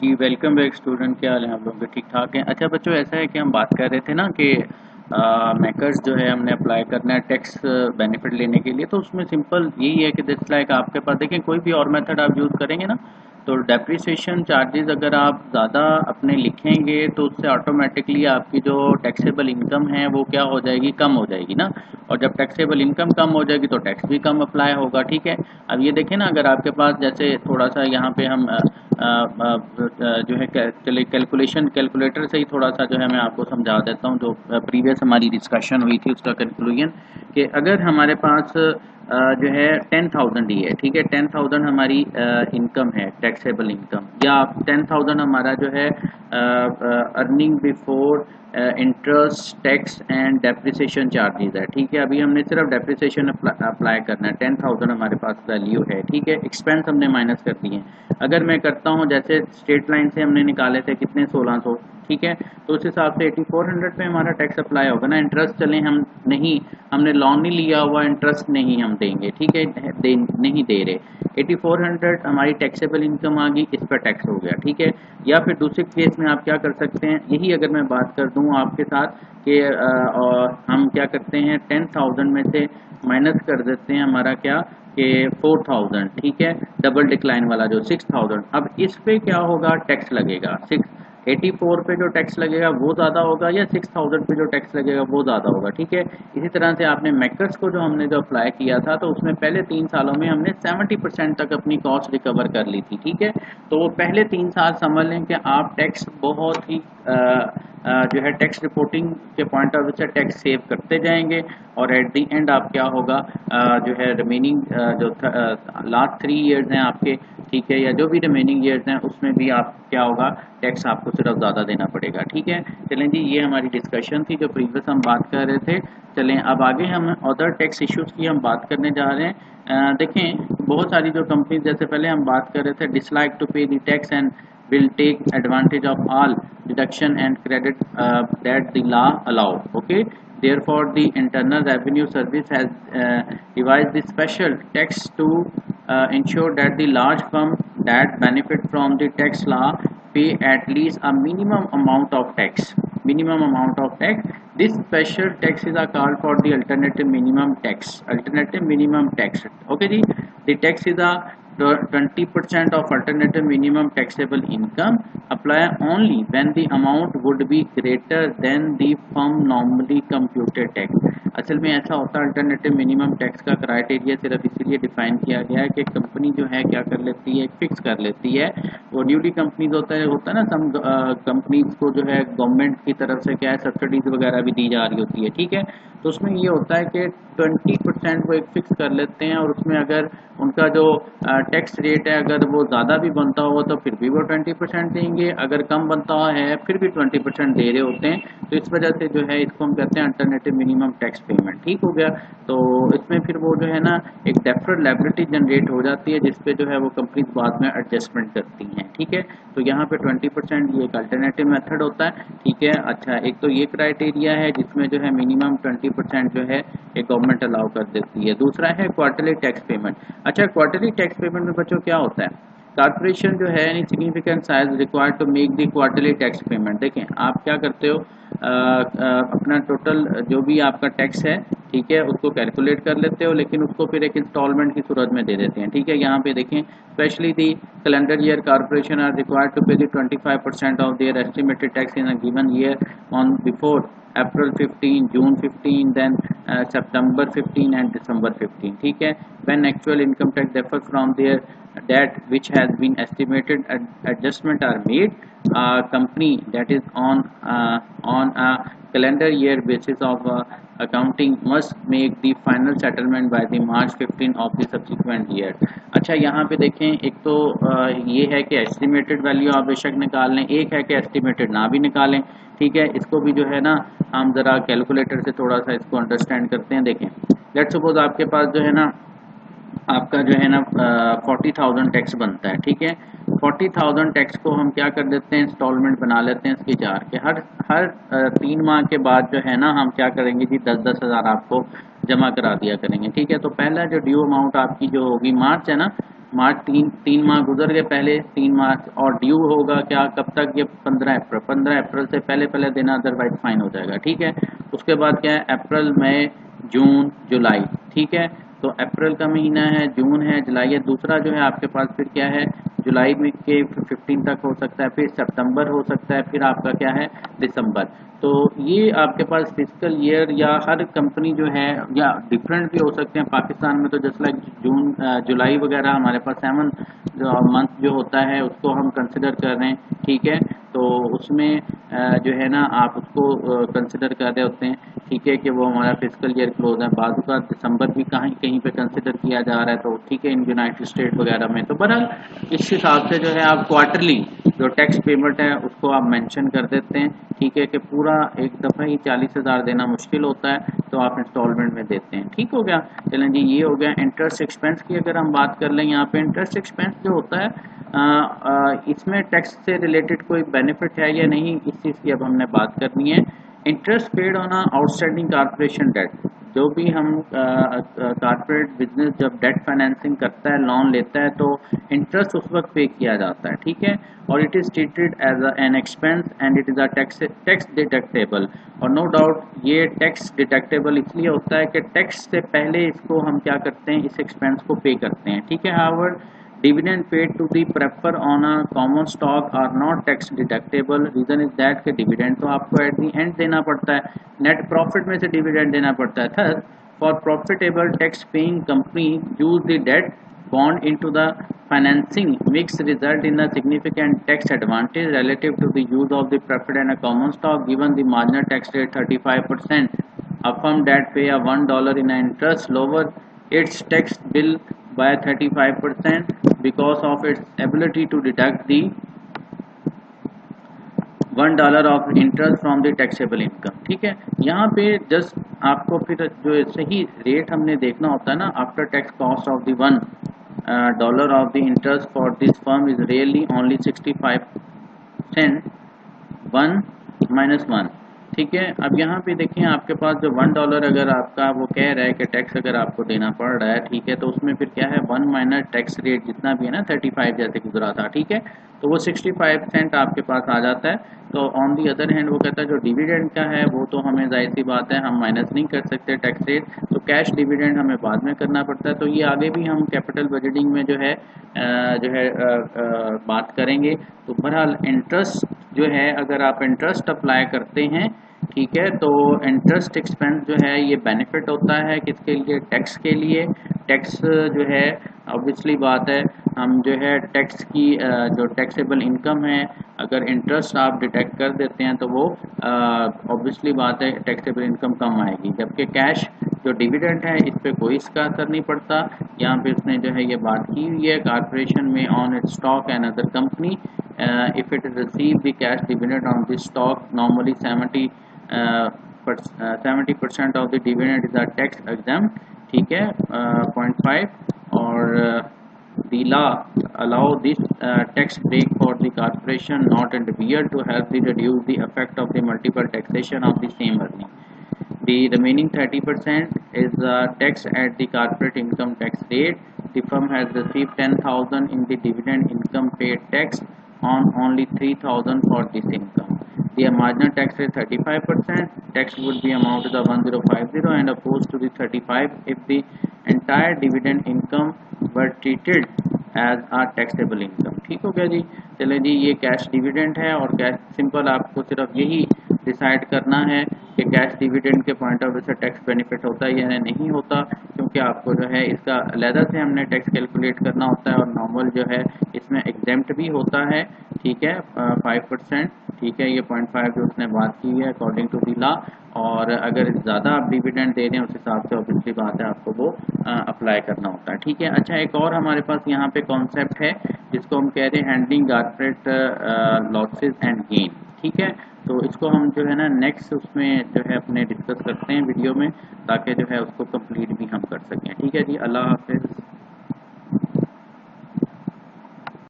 जी, welcome back student. क्या हाल है आप लोगों के? ठीक-ठाक हैं? अच्छा बच्चों, ऐसा है कि हम बात कर रहे थे ना कि मेकर्स जो है हमने अप्लाई करना है टैक्स बेनिफिट लेने के लिए। तो उसमें सिंपल यही है कि जस्ट लाइक आपके पास देखें कोई भी और मेथड आप यूज़ करेंगे ना, तो डेप्रिसिएशन चार्जेस अगर आप ज़्यादा अपने लिखेंगे तो उससे ऑटोमेटिकली आपकी जो टैक्सेबल इनकम है वो क्या हो जाएगी, कम हो जाएगी ना। और जब टैक्सेबल इनकम कम हो जाएगी तो टैक्स भी कम अप्लाई होगा। ठीक है, अब ये देखें ना, अगर आपके पास जैसे थोड़ा सा यहाँ पे हम जो है चलिए कैलकुलेटर से ही थोड़ा सा जो है मैं आपको समझा देता हूँ। जो प्रीवियस हमारी डिस्कशन हुई थी उसका कंक्लूजन, कि अगर हमारे पास जो है 10,000 ही है, ठीक है, 10,000 हमारी इनकम है, टैक्सेबल इनकम, या 10,000 हमारा जो है earning before interest tax and depreciation charges है। ठीक है, अभी हमने सिर्फ डेप्रिसिएशन अप्लाई करना है, 10,000 हमारे पास वैल्यू है। ठीक है, एक्सपेंस हमने माइनस कर दिए। अगर मैं करता हूँ जैसे स्ट्रेट लाइन से हमने निकाले थे कितने, 1600, ठीक है, तो उस हिसाब से 8400 पे हमारा टैक्स अप्लाई होगा ना। इंटरेस्ट चलें हम नहीं, हमने लोन नहीं लिया हुआ, इंटरेस्ट नहीं हम देंगे, ठीक है, नहीं दे रहे। 8400 हमारी टैक्सेबल इनकम आ गई, इस पर टैक्स हो गया। ठीक है, या फिर दूसरे केस में आप क्या कर सकते हैं, यही अगर मैं बात कर दूं आपके साथ कि हम क्या करते हैं, 10,000 में से माइनस कर देते हैं हमारा क्या, कि 4,000, ठीक है, डबल डिक्लाइन वाला जो 6,000। अब इस पे क्या होगा, टैक्स लगेगा। 684 पे जो टैक्स लगेगा वो ज़्यादा होगा, या 6,000 पे जो टैक्स लगेगा वो ज़्यादा होगा। ठीक है, इसी तरह से आपने मैकर्स को जो हमने जो अप्लाई किया था, तो उसमें पहले 3 सालों में हमने 70% तक अपनी कॉस्ट रिकवर कर ली थी। ठीक है, तो वो पहले 3 साल समझ लें कि आप टैक्स बहुत ही जो है टैक्स रिपोर्टिंग के पॉइंट ऑफ व्यू से टैक्स सेव करते जाएंगे, और एट दी एंड आप क्या होगा, जो है रिमेनिंग जो लास्ट 3 ईयर्स हैं आपके, ठीक है, या जो भी रिमेनिंग ईयर्स हैं उसमें भी आप क्या होगा, टैक्स आपको सिर्फ ज़्यादा देना पड़ेगा। ठीक है, चलें जी, ये हमारी डिस्कशन थी जो प्रीवियस हम बात कर रहे थे। चलें अब आगे हम अदर टैक्स इश्यूज़ की हम बात करने जा रहे हैं। देखें बहुत सारी जो कंपनीज, जैसे पहले हम बात कर रहे थे, dislike to pay the tax and will take advantage of all deduction and credit that the law allow. Okay, therefore the Internal Revenue Service has devised the special tax to ensure that the large firm that benefit from the tax law pay at least a minimum amount of tax. This special tax is called for the alternative minimum tax. Okay ji, the tax is a 20% of alternative minimum taxable income, apply only when the amount would be greater than the firm normally computed tax. असल में ऐसा होता है, alternative minimum tax का criteria सिर्फ इसीलिए define किया गया है कि कंपनी जो है क्या कर लेती है, फिक्स कर लेती है। वो न्यूली कंपनीज होता है ना, सम कंपनीज को जो है गवर्नमेंट की तरफ से क्या है, सब्सिडीज वगैरह भी दी जा रही होती है। ठीक है, तो उसमें ये होता है कि 20% वो एक फिक्स कर लेते हैं, और उसमें अगर उनका जो टैक्स रेट है अगर वो ज़्यादा भी बनता हो तो फिर भी वो 20% देंगे, अगर कम बनता है फिर भी 20% दे रहे होते हैं। तो इस वजह से जो है इसको हम कहते हैं अल्टरनेटिव मिनिमम टैक्स पेमेंट। ठीक हो गया, तो इसमें फिर वो जो है ना एक डेफर्ड लायबिलिटी जनरेट हो जाती है, जिसपे जो है वो कंपनी बाद में एडजस्टमेंट करती हैं। ठीक है, तो यहाँ पे 20% ये एक अल्टरनेटिव मेथड होता है। ठीक है, अच्छा, एक तो ये क्राइटेरिया है जिसमें जो है मिनिमम 20% जो है एक गवर्नमेंट अलाउ कर देती है। दूसरा है क्वार्टरली टैक्स पेमेंट। अच्छा, क्वार्टरली टैक्स पेमेंट में बच्चों क्या होता है, कॉर्पोरेशन जो है any significant size required to make the quarterly tax payment. देखें आप क्या करते हो, अपना टोटल जो भी आपका टैक्स है, ठीक है, उसको कैलकुलेट कर लेते हो, लेकिन उसको फिर एक इंस्टॉलमेंट की सूरत में दे देते हैं। ठीक है, यहाँ पे देखें, specially the calendar year corporation are required to pay the 25% of their estimated tax in a given year on before April 15, June 15, then September 15 and December 15. ठीक है, when actual income tax differ from their that which has been estimated, adjustment are made. Company that is on a calendar year basis of accounting must make the final settlement by the March 15 of the subsequent year. अच्छा, यहाँ पे देखें, एक तो ये है कि estimated value आप बेशक निकाल लें, एक है कि एस्टिमेटेड ना भी निकालें। ठीक है, इसको भी जो है ना हम ज़रा कैलकुलेटर से थोड़ा सा इसको अंडरस्टैंड करते हैं। देखें, लेट्स सपोज आपके पास जो है ना, आपका जो है ना 40,000 टैक्स बनता है। ठीक है, 40,000 टैक्स को हम क्या कर देते हैं, इंस्टॉलमेंट बना लेते हैं इसकी 4 के। हर 3 माह के बाद जो है ना हम क्या करेंगे जी, 10-10 हज़ार आपको जमा करा दिया करेंगे। ठीक है, तो पहला जो ड्यू अमाउंट आपकी जो होगी मार्च है ना, मार्च, तीन माह गुजर गए, पहले 3 मार्च, और ड्यू होगा क्या कब तक, ये 15 अप्रैल, 15 अप्रैल से पहले पहले देना, अदरवाइज फाइन हो जाएगा। ठीक है, उसके बाद क्या है, अप्रैल, मई, जून, जुलाई। ठीक है, तो अप्रैल का महीना है, जून है, जुलाई है। दूसरा जो है आपके पास फिर क्या है, जुलाई में के 15 तक हो सकता है, फिर सितंबर हो सकता है, फिर आपका क्या है, दिसंबर। तो ये आपके पास फिजिकल ईयर, या हर कंपनी जो है, या डिफरेंट भी हो सकते हैं। पाकिस्तान में तो जस्ट लाइक जून, जुलाई वगैरह हमारे पास 7 मंथ जो होता है उसको हम कंसिडर कर रहे हैं। ठीक है, तो उसमें जो है ना आप उसको कंसिडर कर रहे होते हैं। ठीक है, कि वो हमारा फिजिकल ईयर क्लोज है। बाजू का दिसंबर भी कहीं कहीं पे कंसिडर किया जा रहा है, तो ठीक है, इन यूनाइटेड स्टेट वगैरह में। तो बहरहाल इस हिसाब से जो है आप क्वार्टरली जो टैक्स पेमेंट है उसको आप मेंशन कर देते हैं। ठीक है, कि पूरा एक दफ़ा ही 40,000 देना मुश्किल होता है, तो आप इंस्टॉलमेंट में देते हैं। ठीक हो गया। चलें जी, ये हो गया। इंटरेस्ट एक्सपेंस की अगर हम बात कर लें, यहाँ पे इंटरेस्ट एक्सपेंस जो होता है इसमें टैक्स से रिलेटेड कोई बेनिफिट है या नहीं, इस चीज़ की अब हमने बात करनी है। Interest paid on outstanding corporation debt, जो भी हम कारपोरेट बिजनेस जब डेट फाइनेंसिंग करता है, लोन लेता है, तो इंटरेस्ट उस वक्त पे किया जाता है। ठीक है, और it is treated as an expense and it is a tax deductible. और नो डाउट ये टैक्स डिडक्टेबल इसलिए होता है कि टैक्स से पहले इसको हम क्या करते हैं, इस एक्सपेंस को पे करते हैं। ठीक है, however dividend paid to the prepper on a common stock are not tax deductible. reason is that कि dividend तो आपको at the end देना पड़ता है, net profit में से dividend देना पड़ता है। Thus, for profitable tax paying company use the debt bond into the financing mix result in a significant tax advantage relative to the use of the preferred and a common stock, given the marginal tax rate 35%. A firm that pay a $1 in interest lower its tax bill by 35% because of its ability to deduct the $1 of interest from the taxable income. ठीक है, यहाँ पे just आपको फिर जो सही rate हमने देखना होता है ना, after tax cost of the $1 of the interest for this firm is really only 65 1 -1। ठीक है, अब यहाँ पे देखें आपके पास जो $1 अगर आपका वो कह रहा है कि टैक्स अगर आपको देना पड़ रहा है, ठीक है, तो उसमें फिर क्या है, 1 माइनस टैक्स रेट जितना भी है ना, 35 जैसे गुजरा था। ठीक है, तो वो 65 सेंट आपके पास आ जाता है। तो ऑन दी अदर हैंड वो कहता है जो डिविडेंड का है वो तो हमें जाहिर सी बात है हम माइनस नहीं कर सकते टैक्स रेट, तो कैश डिविडेंड हमें बाद में करना पड़ता है। तो ये आगे भी हम कैपिटल बजटिंग में जो है बात करेंगे। तो बहरहाल इंटरेस्ट जो है, अगर आप इंटरेस्ट अप्लाई करते हैं, ठीक है, तो इंटरेस्ट एक्सपेंस जो है ये बेनिफिट होता है किसके लिए, टैक्स के लिए। टैक्स जो है ऑब्वियसली बात है, हम जो है टैक्स की जो टैक्सेबल इनकम है, अगर इंटरेस्ट आप डिटेक्ट कर देते हैं तो वो ऑब्वियसली बात है टैक्सेबल इनकम कम आएगी। जबकि कैश जो डिविडेंड है इस पर कोई इसका असर नहीं पड़ता। यहाँ पे उसने जो है ये बात की हुई है, कारपोरेशन में on it stock and other company if it receive the cash dividend on this stock, normally 70% of the dividend is a tax exempt। ठीक है, 0.5। और the law allow this tax break for the corporation not interfere to help the reduce the effect of the multiple taxation of the same earning। The remaining 30% is tax at the corporate income tax rate। The firm has received 10,000 in the dividend income paid tax on only 3,000 for this income। The marginal tax rate 35%. Tax would be amounted to 1050 and opposed to the 35 if the entire dividend income were treated as a taxable income. ठीक हो गया जी। चलें जी, ये cash dividend है, और cash simple आपको सिर्फ यही डिसाइड करना है कि कैश डिविडेंड के पॉइंट ऑफ व्यू से टैक्स बेनिफिट होता है या नहीं होता, क्योंकि आपको जो है इसका अलहदा से हमने टैक्स कैलकुलेट करना होता है, और नॉर्मल जो है इसमें एग्जेम्प्ट भी होता है। ठीक है, 5%। ठीक है, ये 0.5 जो उसने बात की है अकॉर्डिंग टू दी लॉ। और अगर ज़्यादा आप डिविडेंड दे रहे हैं उस हिसाब से ऑब्वियसली बात है आपको वो अप्लाई करना होता है। ठीक है, अच्छा एक और हमारे पास यहाँ पे कॉन्सेप्ट है जिसको हम कह रहे हैं handling corporate losses and gain. ठीक है, तो इसको हम जो है ना नेक्स्ट उसमें जो है अपने डिस्कस करते हैं वीडियो में, ताकि जो है उसको कंप्लीट भी हम कर सकें। ठीक है जी, अल्लाह हाफिज़।